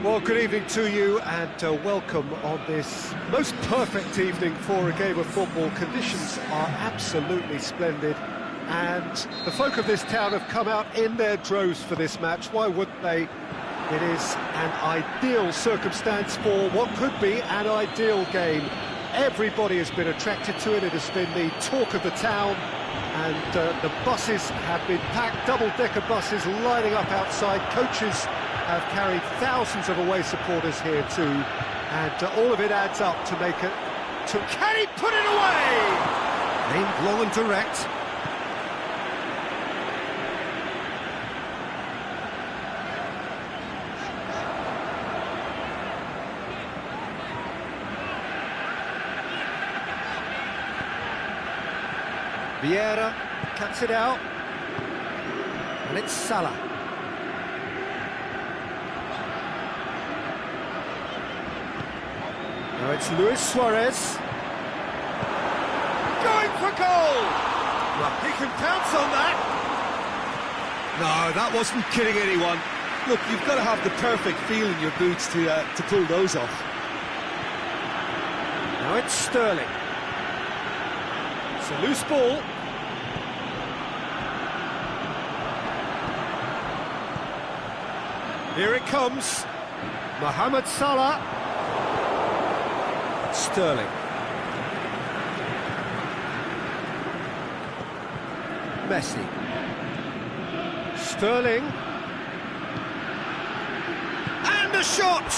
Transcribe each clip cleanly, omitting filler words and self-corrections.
Well, good evening to you and welcome on this most perfect evening for a game of football. Conditions are absolutely splendid and the folk of this town have come out in their droves for this match. Why wouldn't they? It is an ideal circumstance for what could be an ideal game. Everybody has been attracted to it. It has been the talk of the town and the buses have been packed, double-decker buses lining up outside. Coaches have carried thousands of away supporters here too, and all of it adds up to make it. Can he put it away? Aimed long and direct. Vieira cuts it out, and it's Salah. Now it's Luis Suarez. Going for goal! Well, he can pounce on that. No, that wasn't kidding anyone. Look, you've got to have the perfect feel in your boots to pull those off. Now it's Sterling. It's a loose ball. Here it comes. Mohamed Salah. Sterling. Messi. Sterling. And a shot!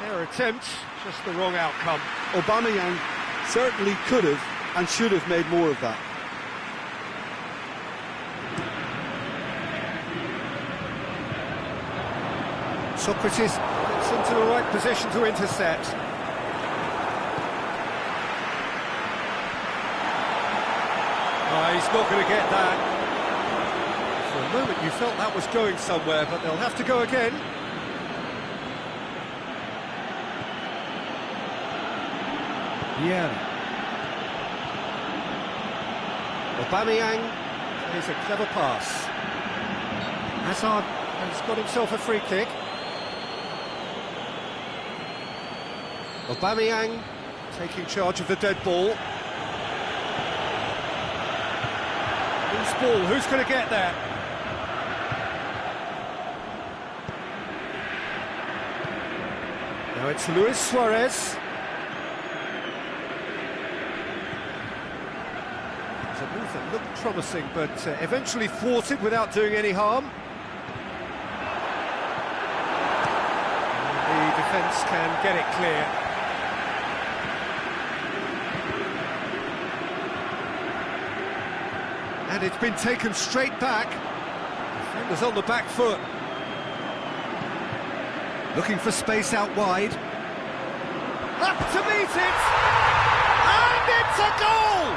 Fair attempt, just the wrong outcome. Aubameyang certainly could have and should have made more of that. Socrates gets into the right position to intercept. He's not going to get that. For a moment you felt that was going somewhere, but they'll have to go again. Vieira. Aubameyang is a clever pass. Hazard has got himself a free kick. Aubameyang taking charge of the dead ball. Loose ball, who's going to get there? Now it's Luis Suarez. It's a move that looked promising, but eventually thwarted without doing any harm. And the defence can get it clear. And it's been taken straight back. Defenders on the back foot. Looking for space out wide. Up to meet it! And it's a goal!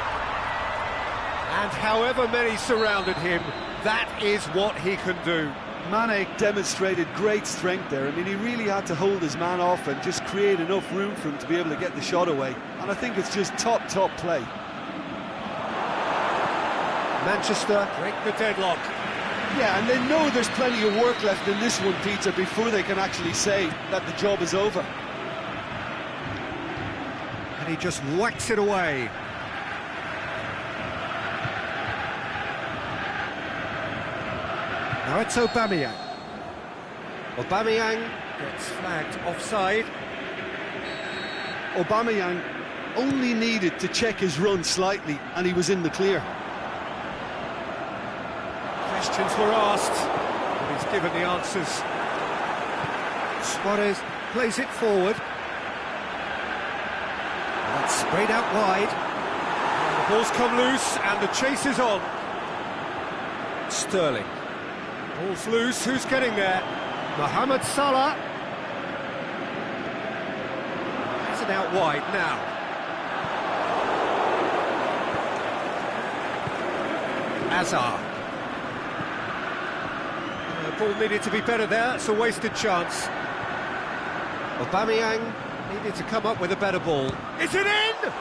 And however many surrounded him, that is what he can do. Mane demonstrated great strength there. I mean, he really had to hold his man off and just create enough room for him to be able to get the shot away. And I think it's just top play. Manchester break the deadlock. Yeah, and they know there's plenty of work left in this one, Peter, before they can actually say that the job is over. And he just whacks it away. Now it's Aubameyang. Aubameyang gets flagged offside. Aubameyang only needed to check his run slightly and he was in the clear. Questions were asked, and he's given the answers. Suarez plays it forward. And it's sprayed out wide. And the ball's come loose, and the chase is on. Sterling. Ball's loose, who's getting there? Mohamed Salah. Has it out wide now. Hazard. The ball needed to be better there, it's a wasted chance. Aubameyang needed to come up with a better ball. Is it in? And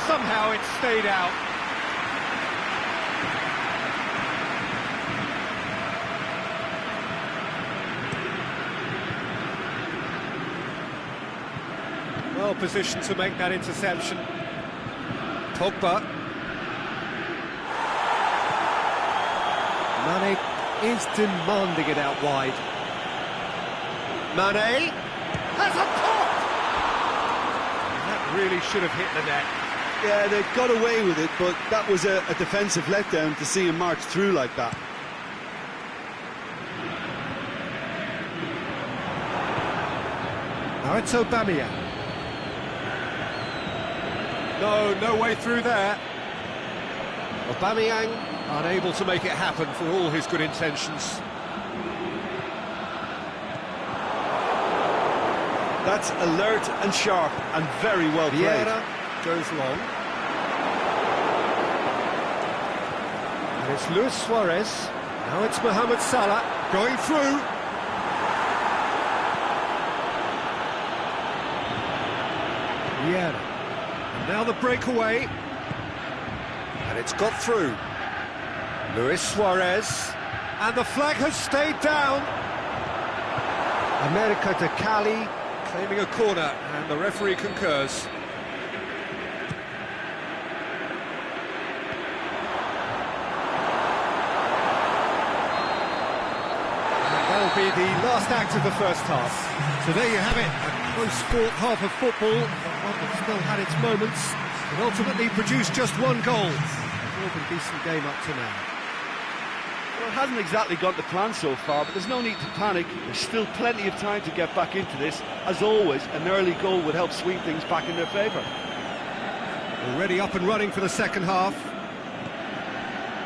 somehow it stayed out. well positioned to make that interception. Pogba. Mane is demanding it out wide. Mane has a pop! That really should have hit the net. Yeah, they got away with it, but that was a defensive letdown to see him march through like that. Now it's Aubameyang. No way through there. Aubameyang unable to make it happen for all his good intentions. That's alert and sharp and very well played. Vieira goes long. And it's Luis Suarez. Now it's Mohamed Salah going through. Vieira. And now the breakaway. And it's got through. Luis Suarez. And the flag has stayed down. America de Cali claiming a corner, and the referee concurs. That'll be the last act of the first half. So there you have it, a close-fought half of football, one that still had its moments, but ultimately produced just one goal. A more than decent game up to now. Well, it hasn't exactly gone to plan so far, but there's no need to panic. There's still plenty of time to get back into this. As always, an early goal would help swing things back in their favour. Already up and running for the second half.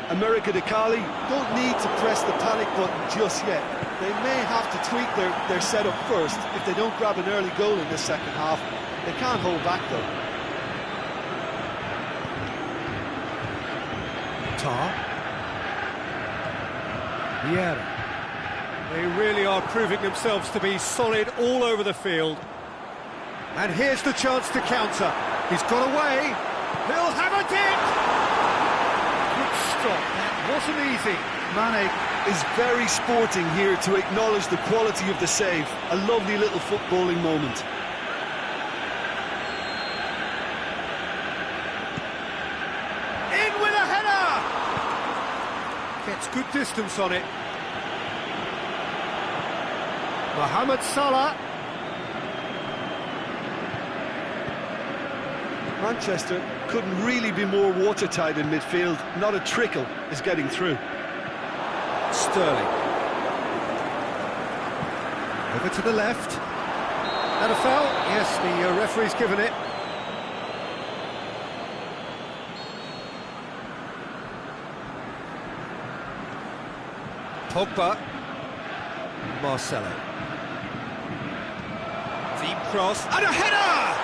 America de Cali don't need to press the panic button just yet. They may have to tweak their setup first if they don't grab an early goal in this second half. They can't hold back though. Tar. Vieira. They really are proving themselves to be solid all over the field. And here's the chance to counter. He's got away. He'll have it in! Good stop. That wasn't easy. Mane is very sporting here to acknowledge the quality of the save. A lovely little footballing moment. In with a header! Gets good distance on it. Mohamed Salah. Manchester couldn't really be more watertight in midfield. Not a trickle is getting through. Sterling. Over to the left. That a foul? Yes, the referee's given it. Pogba. Marcelo. Deep cross. And a header!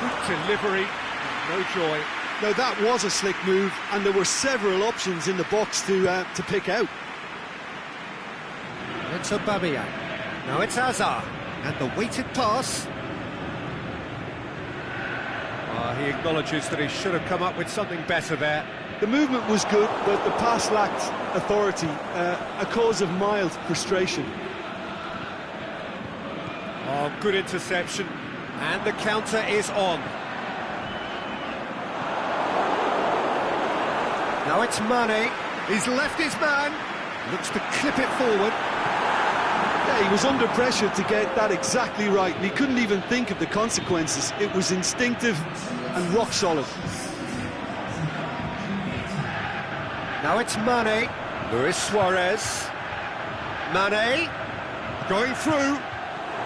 Good delivery. No joy. Now that was a slick move, and there were several options in the box to pick out. It's Aubameyang. Now it's Hazard. And the weighted pass. He acknowledges that he should have come up with something better there. The movement was good, but the pass lacked authority, a cause of mild frustration. Oh, good interception. And the counter is on. Now it's Mane. He's left his man. Looks to clip it forward. Yeah, he was under pressure to get that exactly right, and he couldn't even think of the consequences. It was instinctive and rock solid. Now it's Mane. Luis Suarez. Mane. Going through.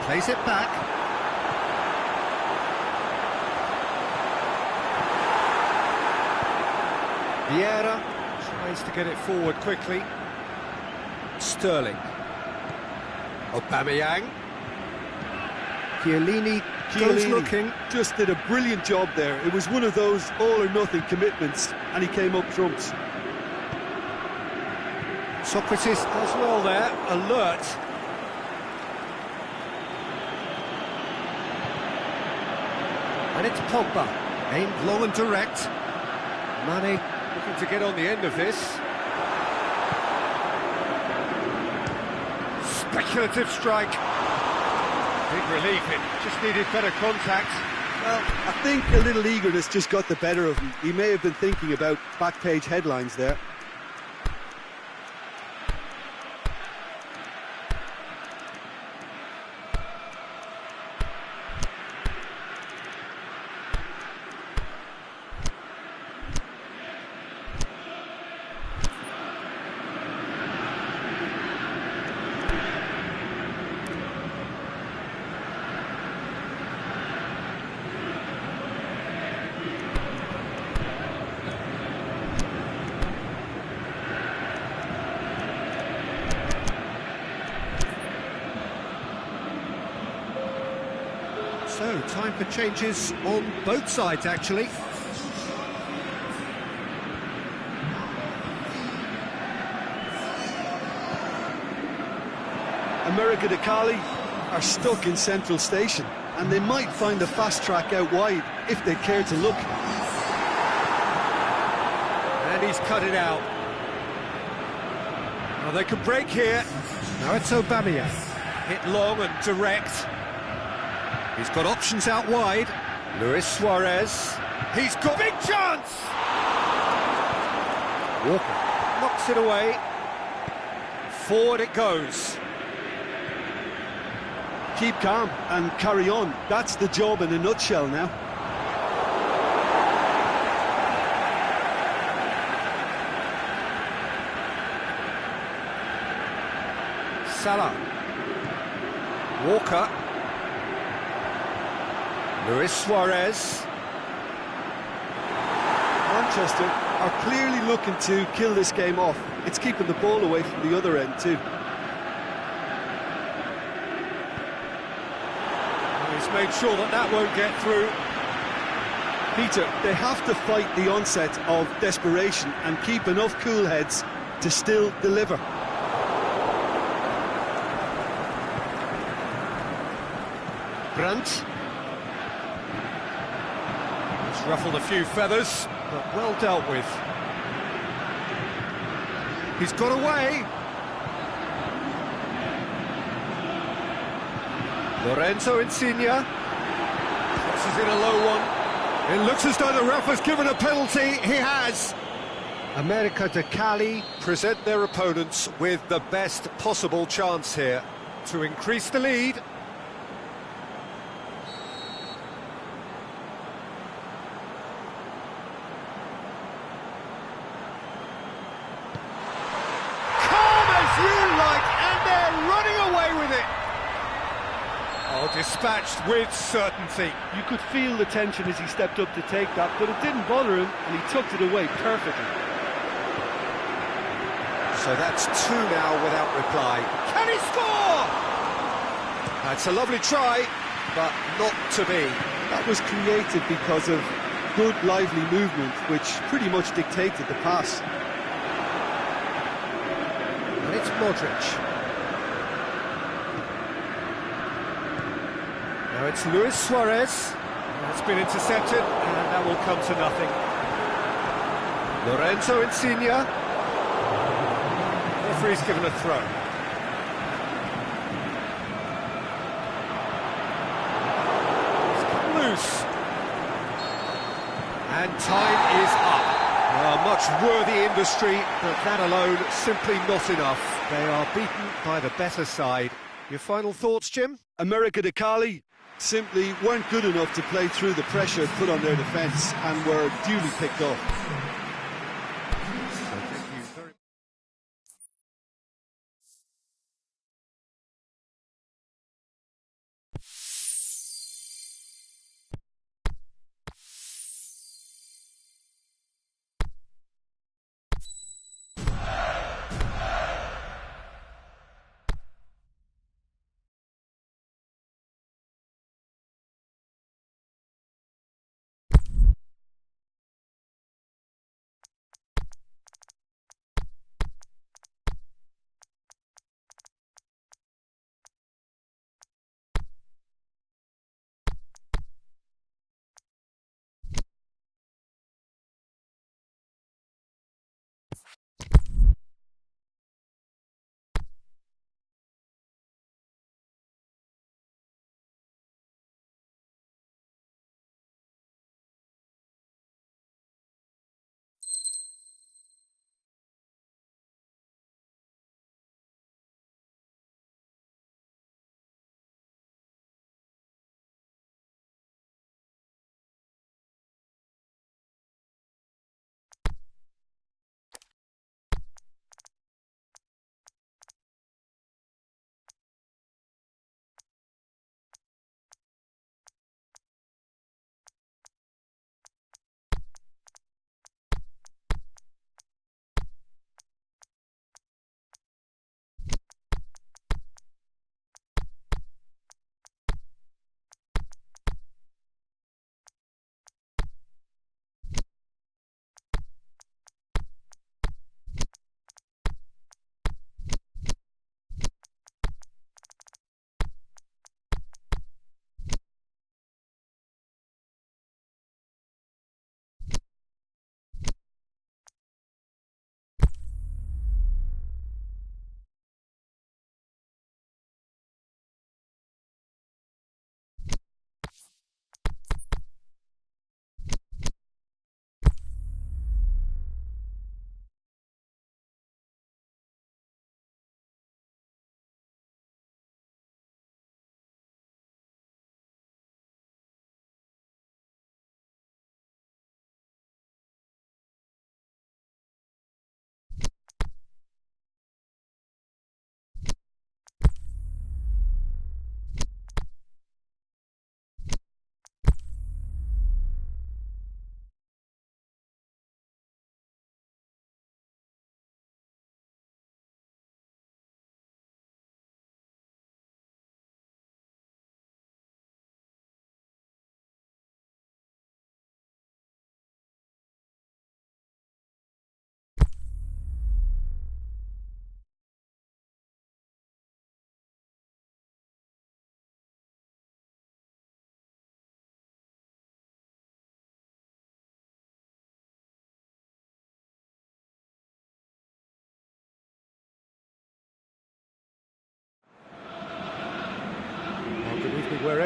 Plays it back. Vieira tries to get it forward quickly. Sterling. Aubameyang. Chiellini goes looking. Just did a brilliant job there. It was one of those all-or-nothing commitments, and he came up trumps. Socrates does well there. Alert. And it's Pogba. Aimed long and direct. Mane looking to get on the end of this. Speculative strike. Big relief, it just needed better contact. Well, I think a little eagerness just got the better of him. He may have been thinking about back page headlines there. So, time for changes on both sides, actually. America de Cali are stuck in Central Station, and they might find a fast track out wide if they care to look. And he's cut it out. Now they can break here. Now it's Aubameyang. Hit long and direct. He's got options out wide. Luis Suarez. He's got big chance! Walker knocks it away. Forward it goes. Keep calm and carry on. That's the job in a nutshell now. Salah. Walker. Luis Suarez. Manchester are clearly looking to kill this game off. It's keeping the ball away from the other end too. He's made sure that that won't get through. Peter, they have to fight the onset of desperation and keep enough cool heads to still deliver. Brandt. He's ruffled a few feathers, but well dealt with. He's got away. Lorenzo Insigne. Crosses in a low one. It looks as though the ref has given a penalty. He has. America de Cali present their opponents with the best possible chance here to increase the lead. Dispatched with certainty. You could feel the tension as he stepped up to take that, but it didn't bother him, and he tucked it away perfectly. So that's two now without reply. Can he score? That's a lovely try, but not to be. That was created because of good, lively movement, which pretty much dictated the pass. And it's Modric. Now it's Luis Suarez. That's been intercepted, and that will come to nothing. Lorenzo Insigne. Referee's given a throw. He's come loose. And time is up. A much worthy industry, but that alone simply not enough. They are beaten by the better side. Your final thoughts, Jim? America de Cali simply weren't good enough to play through the pressure put on their defence and were duly picked off.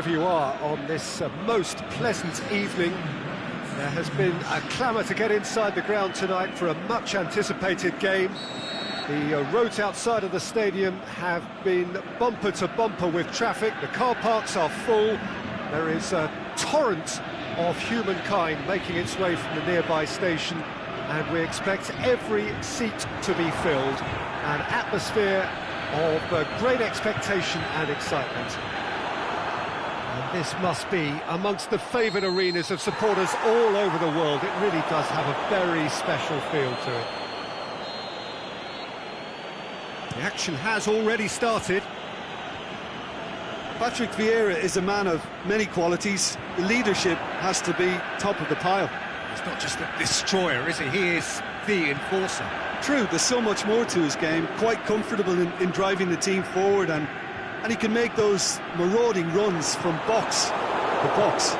wherever you are on this most pleasant evening. There has been a clamour to get inside the ground tonight for a much-anticipated game. The roads outside of the stadium have been bumper to bumper with traffic. The car parks are full. There is a torrent of humankind making its way from the nearby station, and we expect every seat to be filled. An atmosphere of great expectation and excitement. And this must be amongst the favoured arenas of supporters all over the world. It really does have a very special feel to it. The action has already started. Patrick Vieira is a man of many qualities. The leadership has to be top of the pile. He's not just a destroyer, is he? He is the enforcer. True, there's so much more to his game. Quite comfortable in driving the team forward, and he can make those marauding runs from box to box.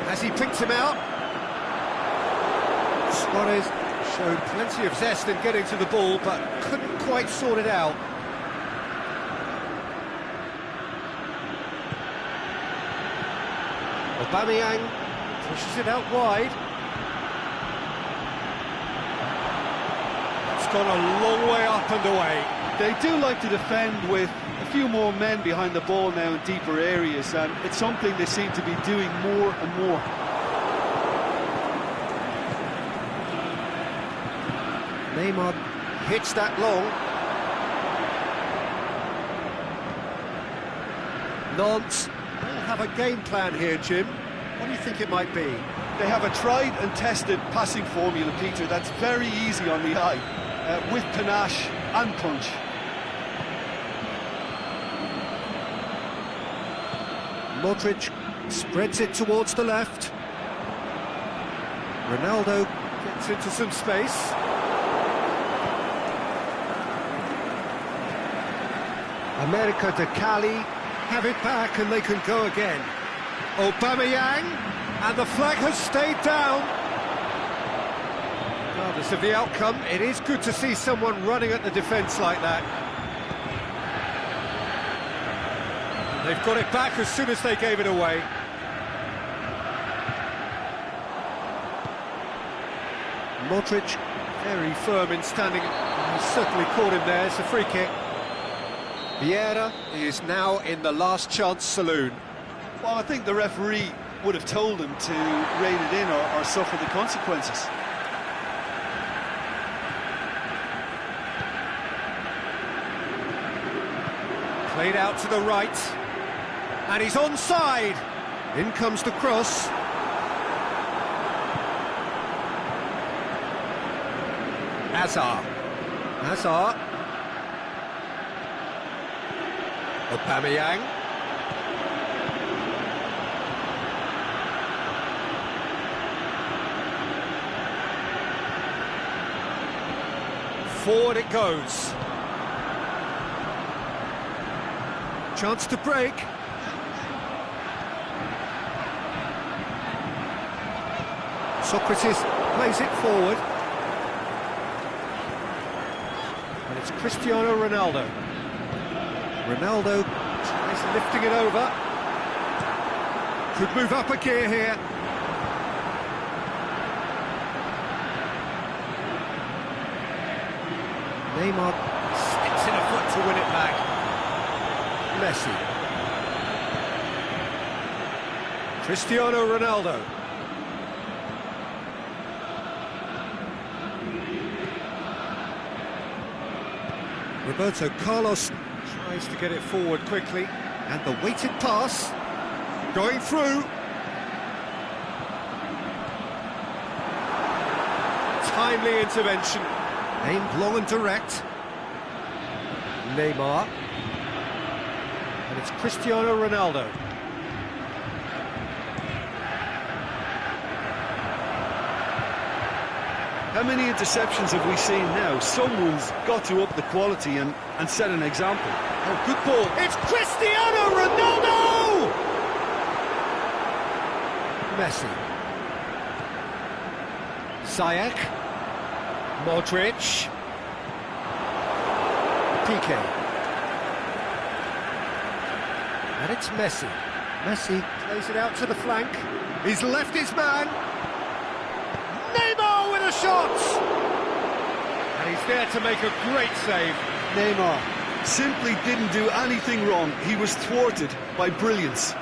Has he picked him out? Suarez showed plenty of zest in getting to the ball, but couldn't quite sort it out. Aubameyang pushes it out wide. It's gone a long way up and away. They do like to defend with a few more men behind the ball now in deeper areas, and it's something they seem to be doing more and more. Neymar hits that long. Nantes will have a game plan here, Jim. What do you think it might be? They have a tried and tested passing formula, Peter, that's very easy on the eye, with panache and punch. Modric spreads it towards the left. Ronaldo gets into some space. America de Cali have it back and they can go again. Aubameyang, and the flag has stayed down. Regardless of the outcome, it is good to see someone running at the defence like that. And they've got it back as soon as they gave it away. Modric, very firm in standing. He's certainly caught him there. It's a free kick. Vieira is now in the last chance saloon. Well, I think the referee would have told him to rein it in or suffer the consequences. Played out to the right, and he's onside. In comes the cross. Hazard. Aubameyang. Forward it goes. Chance to break. Socrates plays it forward. And it's Cristiano Ronaldo. Ronaldo tries lifting it over. Could move up a gear here. Neymar sticks in a foot to win it back. Messi. Cristiano Ronaldo. Roberto Carlos tries to get it forward quickly, and the weighted pass going through. Timely intervention, aimed long and direct. Neymar, and it's Cristiano Ronaldo. How many interceptions have we seen now? Someone's got to up the quality and set an example. Oh, good ball. It's Cristiano Ronaldo! Messi. Ziyech. Modric. Piqué. And it's Messi. Messi plays it out to the flank. He's left his man. Neymar with a shot! And he's there to make a great save. Neymar simply didn't do anything wrong. He was thwarted by brilliance.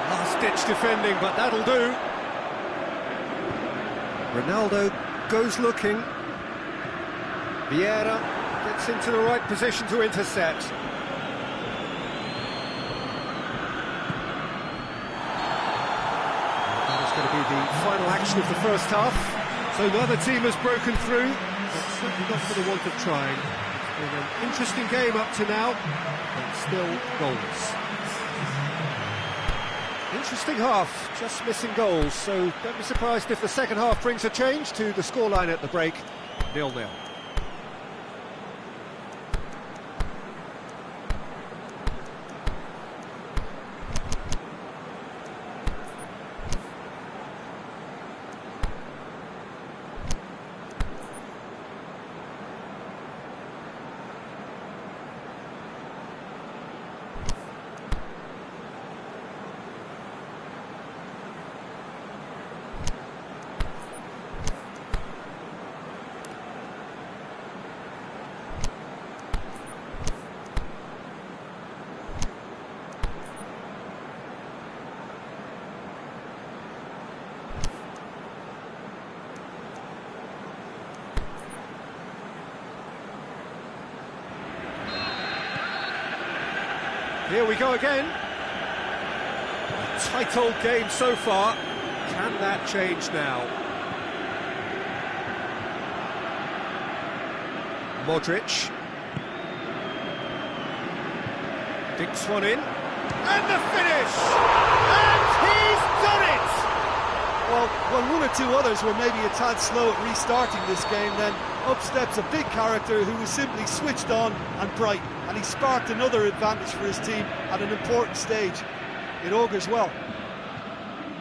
Last-ditch defending, but that'll do. Ronaldo goes looking. Vieira gets into the right position to intercept. That is going to be the final action of the first half. So neither team has broken through, but certainly not for the want of trying. It's been an interesting game up to now, but still goals. Interesting half, just missing goals, so don't be surprised if the second half brings a change to the scoreline at the break, 0-0. Here we go again. A tight old game so far. Can that change now? Modric. Dinks one in. And the finish! And he's done it! Well, when one or two others were maybe a tad slow at restarting this game, then up steps a big character who was simply switched on and bright, and he sparked another advantage for his team at an important stage. It augurs well.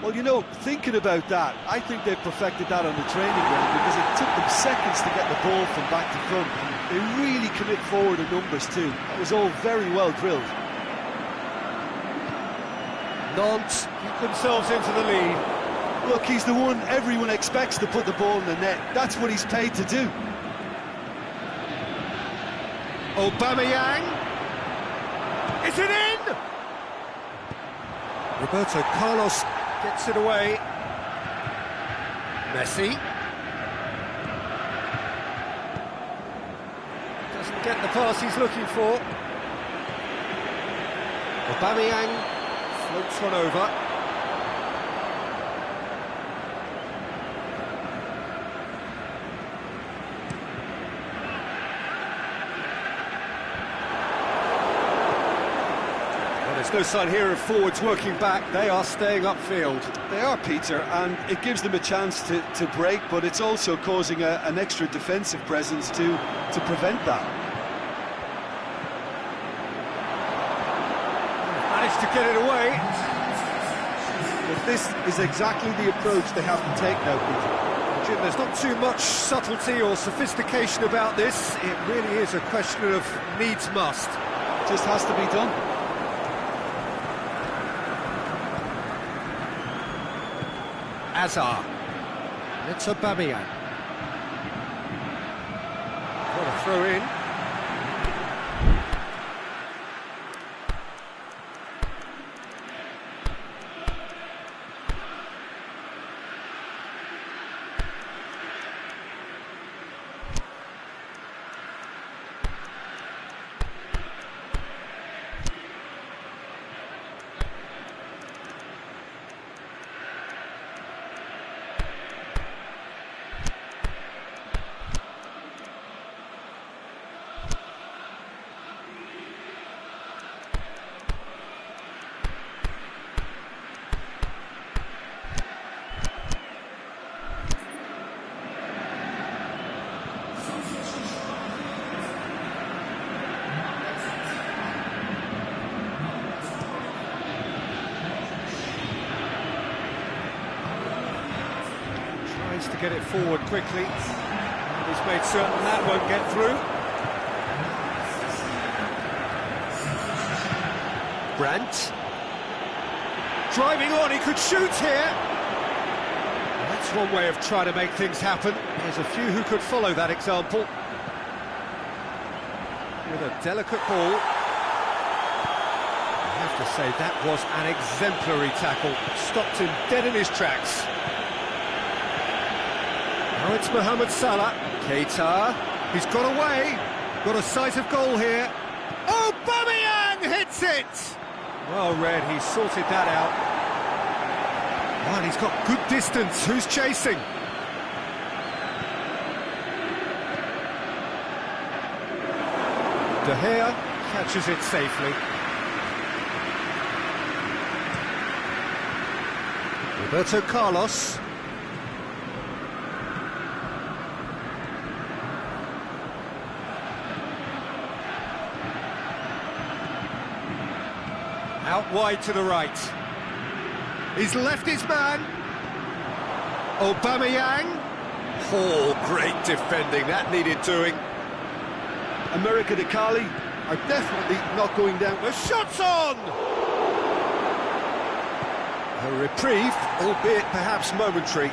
Well, you know, thinking about that, I think they've perfected that on the training ground, because it took them seconds to get the ball from back to front. They really commit forward in numbers too. That was all very well drilled. Nantes keep themselves into the lead. Look, he's the one everyone expects to put the ball in the net. That's what he's paid to do. Aubameyang. Is it in? Roberto Carlos gets it away. Messi. Doesn't get the pass he's looking for. Aubameyang floats one over. There's no sign here of forwards working back. They are staying upfield. They are, Peter, and it gives them a chance to break, but it's also causing an extra defensive presence to prevent that. Managed to get it away. But this is exactly the approach they have to take now, Peter. Jim, there's not too much subtlety or sophistication about this. It really is a question of needs must. Just has to be done. Azar. It's Aubameyang. What a throw in. To get it forward quickly. He's made certain that won't get through. Brandt. Driving on, he could shoot here. That's one way of trying to make things happen. There's a few who could follow that example. With a delicate ball. I have to say, that was an exemplary tackle. Stopped him dead in his tracks. Now it's Mohamed Salah. Keita. He's got away. Got a sight of goal here. Aubameyang hits it! Well read, he sorted that out. Oh, and he's got good distance. Who's chasing? De Gea catches it safely. Roberto Carlos. Out wide to the right. He's left his man. Aubameyang. Oh, great defending. That needed doing. America de Cali are definitely not going down. The shot's on! A reprieve, albeit perhaps momentary.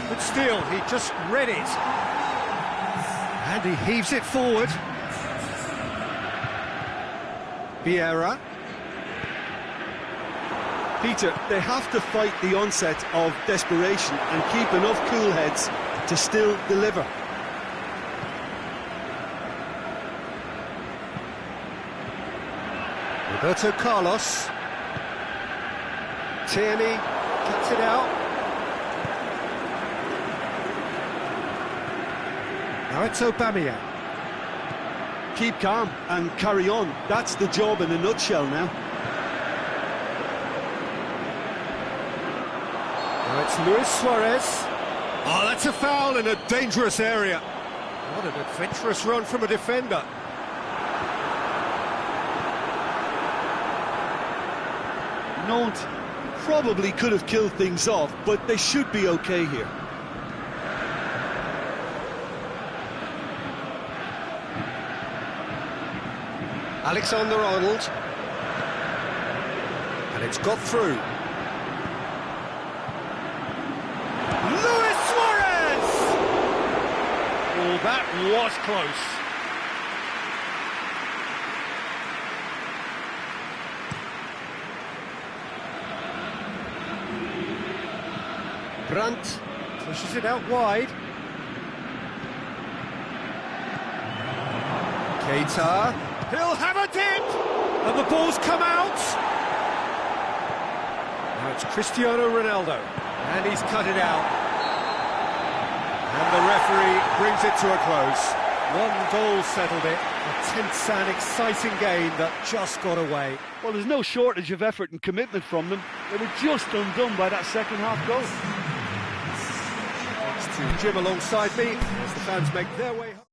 But still, he just read it. And he heaves it forward. Vieira. Peter, they have to fight the onset of desperation and keep enough cool heads to still deliver. Roberto Carlos. Tierney cuts it out. Now it's Aubameyang. Keep calm and carry on. That's the job in a nutshell now. Now it's Luis Suarez. Oh, that's a foul in a dangerous area. What an adventurous run from a defender. Nantes probably could have killed things off, but they should be okay here. Alexander-Arnold. And it's got through. Luis Suarez! Oh, that was close. Brandt pushes it out wide. Keita. He'll have a dip! And the ball's come out! Now it's Cristiano Ronaldo. And he's cut it out. And the referee brings it to a close. One goal settled it. A tense and exciting game that just got away. Well, there's no shortage of effort and commitment from them. They were just undone by that second half goal. Thanks to Jim alongside me as the fans make their way home.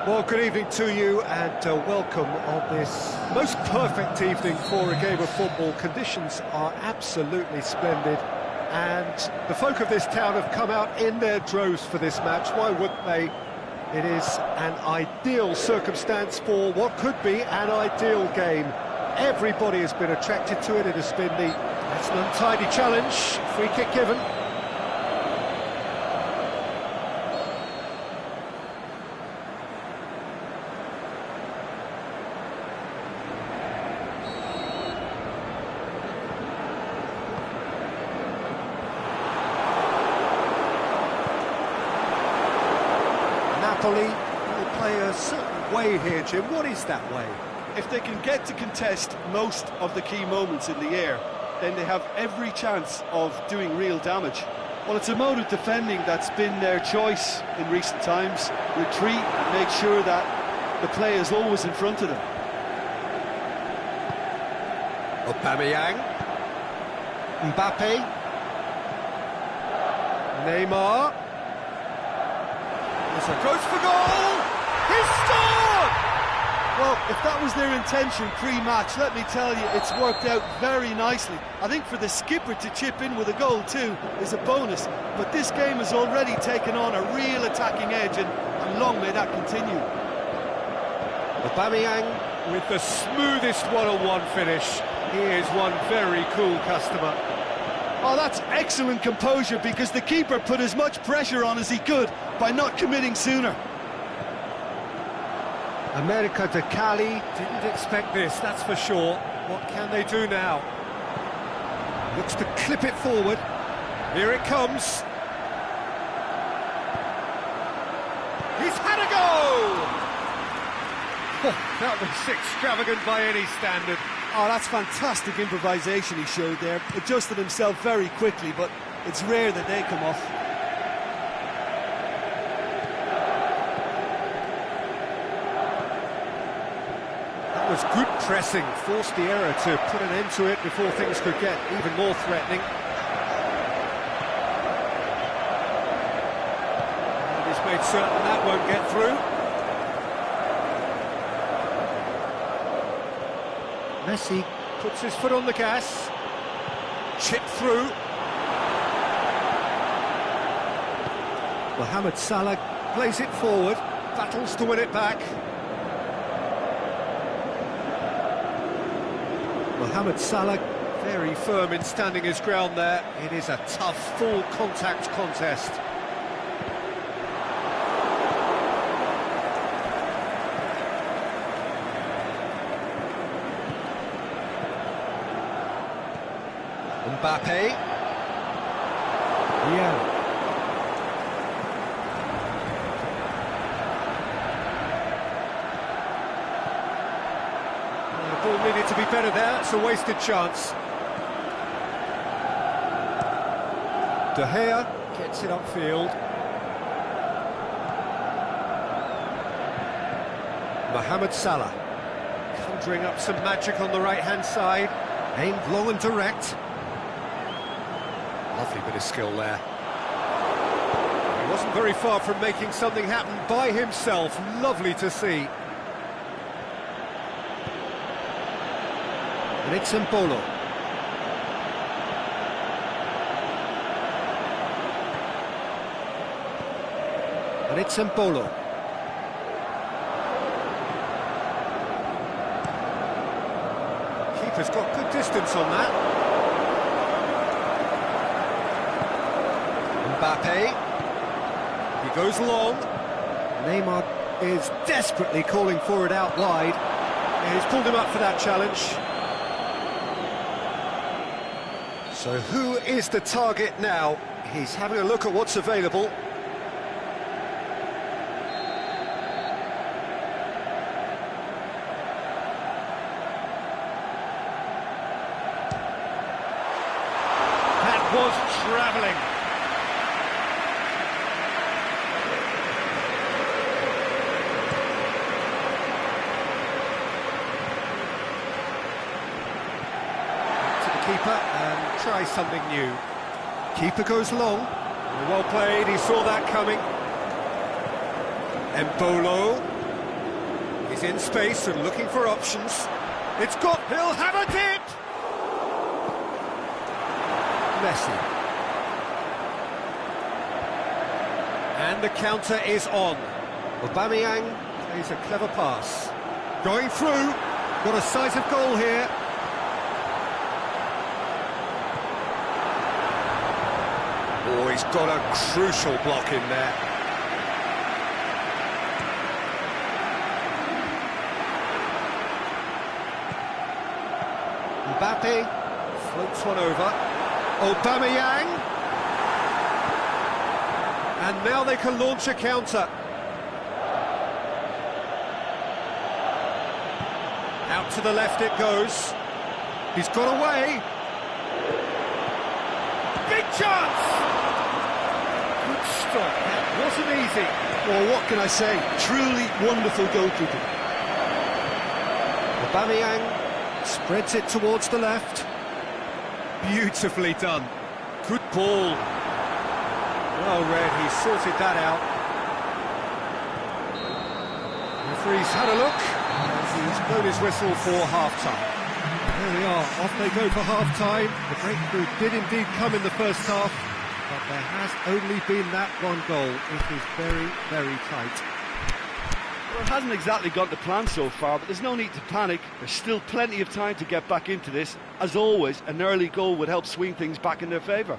Well, good evening to you and welcome on this most perfect evening for a game of football. Conditions are absolutely splendid and the folk of this town have come out in their droves for this match. Why wouldn't they? It is an ideal circumstance for what could be an ideal game. Everybody has been attracted to it. It has been that's an untidy challenge. Free kick given. Napoli will play a certain way here, Jim. What is that way? If they can get to contest most of the key moments in the air, then they have every chance of doing real damage. Well, it's a mode of defending that's been their choice in recent times. Retreat and make sure that the play is always in front of them. Aubameyang, Mbappe, Neymar. As it goes for goal, he's scored! Well, if that was their intention pre-match, let me tell you, it's worked out very nicely. I think for the skipper to chip in with a goal too is a bonus, but this game has already taken on a real attacking edge, and long may that continue. Aubameyang with the smoothest one-on-one finish. He is one very cool customer. Oh, that's excellent composure, because the keeper put as much pressure on as he could by not committing sooner. America de Cali didn't expect this, that's for sure. What can they do now? Looks to clip it forward. Here it comes. He's had a go! That was extravagant by any standard. Oh, that's fantastic improvisation he showed there. Adjusted himself very quickly, but it's rare that they come off. That was good pressing, forced the error to put an end to it before things could get even more threatening. And he's made certain that won't get through. Messi puts his foot on the gas, chipped through. Mohamed Salah plays it forward, battles to win it back. Mohamed Salah very firm in standing his ground there. It is a tough, full contact contest. Mbappe. Yeah. The ball needed to be better there. It's a wasted chance. De Gea gets it upfield. Mohamed Salah conjuring up some magic on the right-hand side. Aimed long and direct. Lovely bit of skill there. He wasn't very far from making something happen by himself. Lovely to see. And it's Mbolo. And it's Mbolo. Keeper's got good distance on that. Mbappe, he goes long. Neymar is desperately calling for it out wide. He's pulled him up for that challenge. So who is the target now? He's having a look at what's available. That was travelling. Keeper and try something new. Keeper goes long. Well played, he saw that coming. Mbolo. He's in space and looking for options. It's got... He'll have a dip! Messi. And the counter is on. Aubameyang plays a clever pass. Going through. Got a sight of goal here. Oh, he's got a crucial block in there. Mbappe floats one over. Aubameyang. And now they can launch a counter. Out to the left it goes. He's got away. Big chance! Good stop. That wasn't easy. Well, what can I say? Truly wonderful goalkeeping. Aubameyang spreads it towards the left. Beautifully done. Good ball. Well read, he sorted that out. Referee's had a look, and he's blown his whistle for half-time. There we are, off they go for half-time. The breakthrough did indeed come in the first half, but there has only been that one goal. It is very, very tight. Well, it hasn't exactly gone to plan so far, but there's no need to panic. There's still plenty of time to get back into this. As always, an early goal would help swing things back in their favour.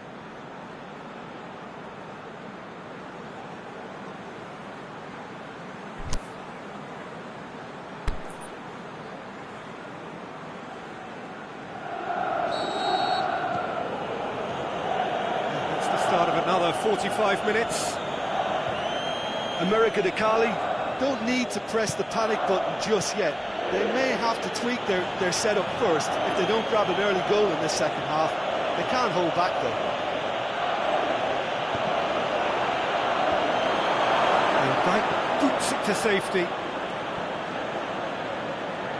That's the start of another 45 minutes. America de Cali don't need to press the panic button just yet. They may have to tweak their setup first if they don't grab an early goal in this second half. They can't hold back though. And Dyke boots it to safety.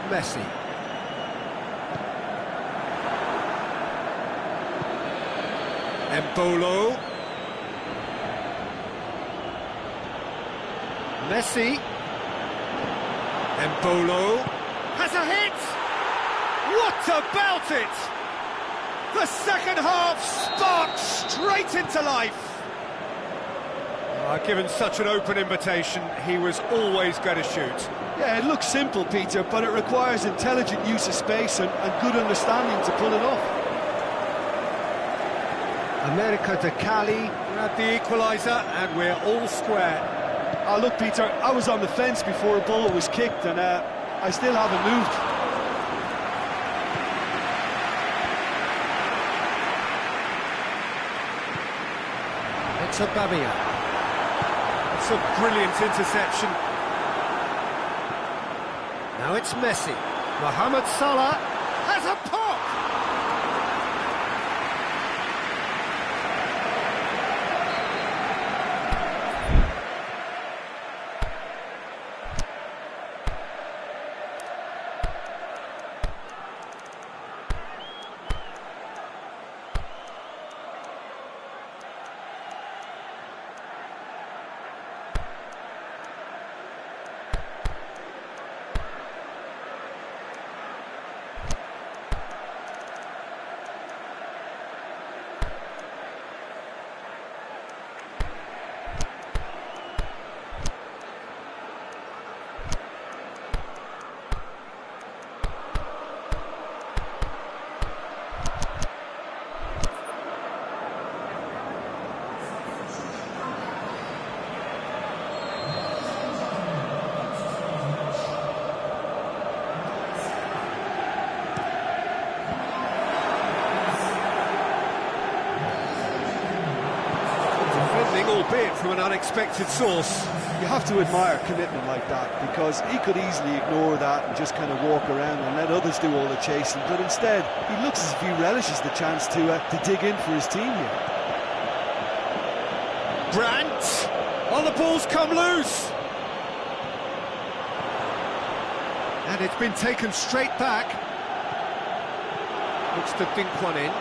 Messi. Embolo. Messi. Embolo has a hit! What about it? The second half sparked straight into life. Given such an open invitation, he was always going to shoot. Yeah, it looks simple, Peter, but it requires intelligent use of space and good understanding to pull it off. America de Cali grabbed the equaliser, and we're all square. Oh, look, Peter, I was on the fence before a ball was kicked, and I still haven't moved. It's Aubameyang. It's a brilliant interception. Now it's Messi. Mohamed Salah has a pop! Albeit from an unexpected source. You have to admire commitment like that, because he could easily ignore that and just kind of walk around and let others do all the chasing, but instead he looks as if he relishes the chance to dig in for his team here. Brandt! Oh, the ball's come loose! And it's been taken straight back. Looks to dink one in.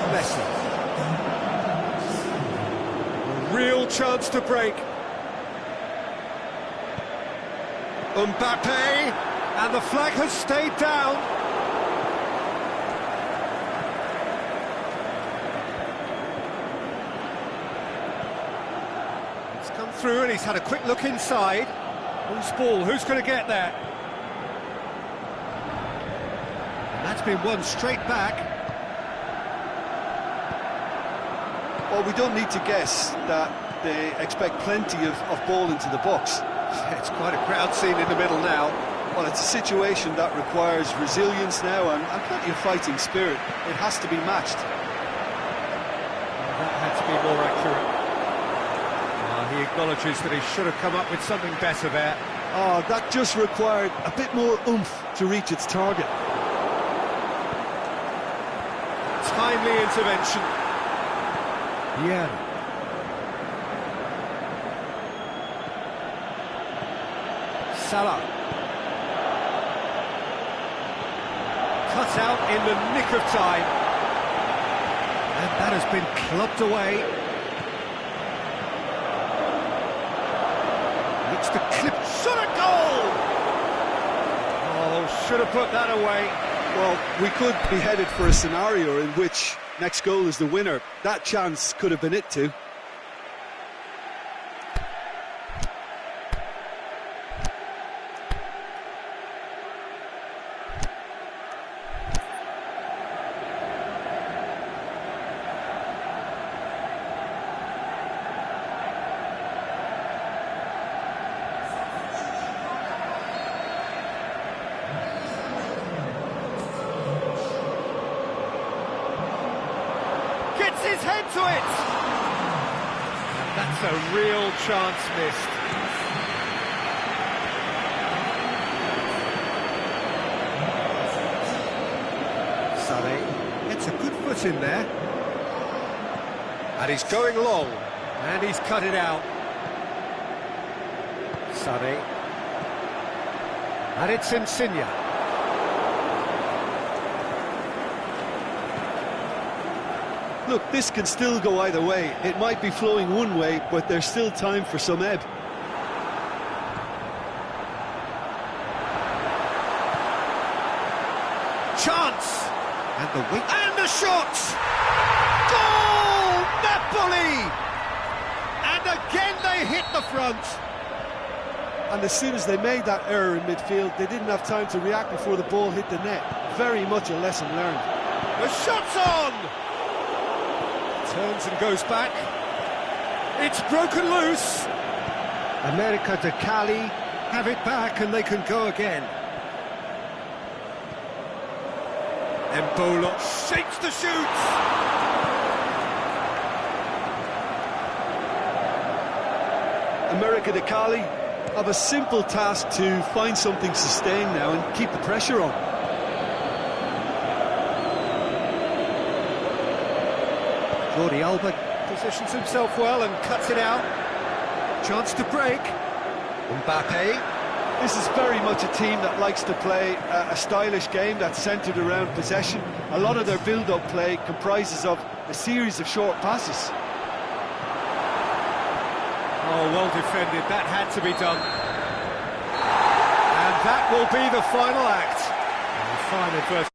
Messi. A real chance to break. Mbappe, and the flag has stayed down. It's come through and he's had a quick look inside. Whose ball? Who's going to get there? And that's been won straight back. Well, we don't need to guess that they expect plenty of ball into the box. It's quite a crowd scene in the middle now. Well, it's a situation that requires resilience now and plenty of fighting spirit. It has to be matched. That had to be more accurate. He acknowledges that he should have come up with something better there. Oh, that just required a bit more oomph to reach its target. Timely intervention. Yeah. Salah. Cut out in the nick of time. And that has been clubbed away. Looks to clip. Shot a goal! Oh, should have put that away. Well, we could be headed for a scenario in which next goal is the winner. That chance could have been it too. Gets his head to it! And that's a real chance missed. Salah gets a good foot in there. And he's going long. And he's cut it out. Salah. And it's Insigne. Look, this can still go either way. It might be flowing one way, but there's still time for some ebb. Chance! And the wing... And the shot! Goal! Napoli! And again they hit the front. And as soon as they made that error in midfield, they didn't have time to react before the ball hit the net. Very much a lesson learned. The shot's on! Turns and goes back. It's broken loose. America de Cali have it back and they can go again. Embolo shapes the shoots. America de Cali have a simple task to find something sustained now and keep the pressure on. Jordi Alba positions himself well and cuts it out. Chance to break. Mbappe. This is very much a team that likes to play a stylish game that's centred around possession. A lot of their build-up play comprises of a series of short passes. Oh, well defended. That had to be done. And that will be the final act. And fine adversity.